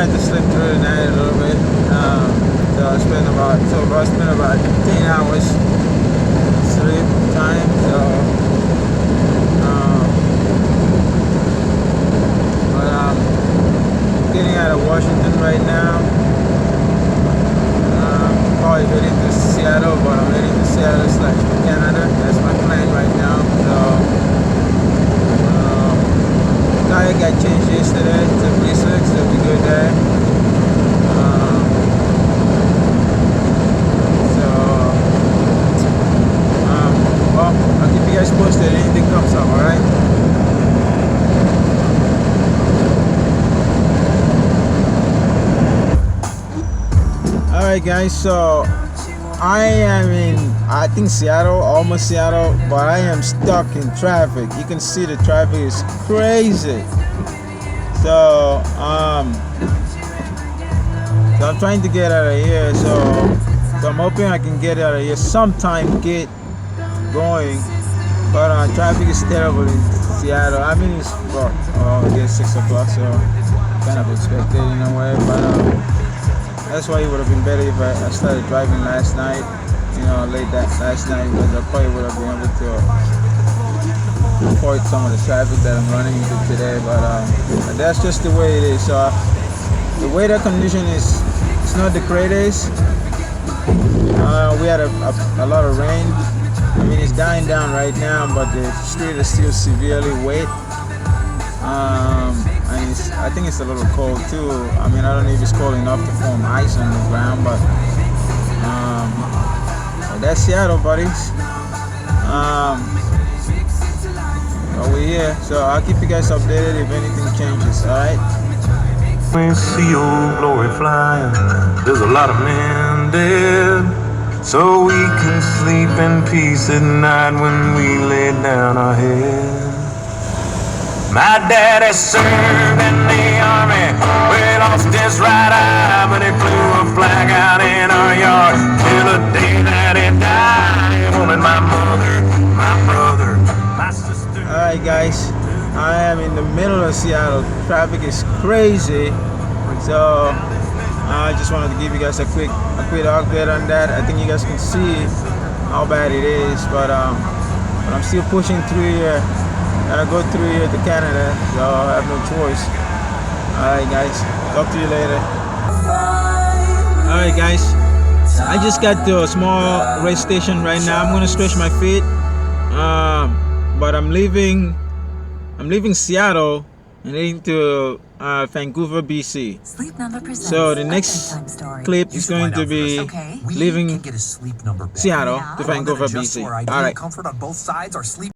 trying to sleep through the night a little bit. So I spent about 10 hours sleep time. So, but I'm getting out of Washington right now. Probably heading to Seattle, but I'm heading to Seattle / Canada. That's my plan right now. So, tire got changed yesterday to V6, so we good there. Well, I'll keep you guys posted if anything comes up, alright? Alright guys, so I am in, I think Seattle, almost Seattle, but I am stuck in traffic. You can see the traffic is crazy. So I'm trying to get out of here. So I'm hoping I can get out of here sometime, get going. But traffic is terrible in Seattle. I mean, it's I guess 6 o'clock, so kind of expected in a way. But that's why it would have been better if I started driving last night, late last night, because I probably would have been able to avoid some of the traffic that I'm running into today. But that's just the way it is. So the weather condition is, it's not the greatest. We had a lot of rain. I mean, it's dying down right now, but the street is still severely wet. And I think it's a little cold too. I mean, I don't know if it's cold enough to form ice on the ground, but that's Seattle, buddies. But we're here, so I'll keep you guys updated if anything changes, alright? We see old glory flying, there's a lot of men dead, so we can sleep in peace at night when we lay down our head. My daddy served in the army, we lost his right eye, but he flew a flag out in our yard till the day that he died. Woman, my mother, my brother, my sister. Alright guys, I am in the middle of Seattle. Traffic is crazy, so I just wanted to give you guys a quick update on that. I think you guys can see how bad it is, but I'm still pushing through here. Gotta go through here to Canada, so I have no choice. Alright guys, talk to you later. Alright guys, I just got to a small race station right now. I'm gonna stretch my feet, but I'm leaving Seattle and heading to Vancouver, BC. So the next clip is going to be leaving Seattle to Vancouver, BC. Alright.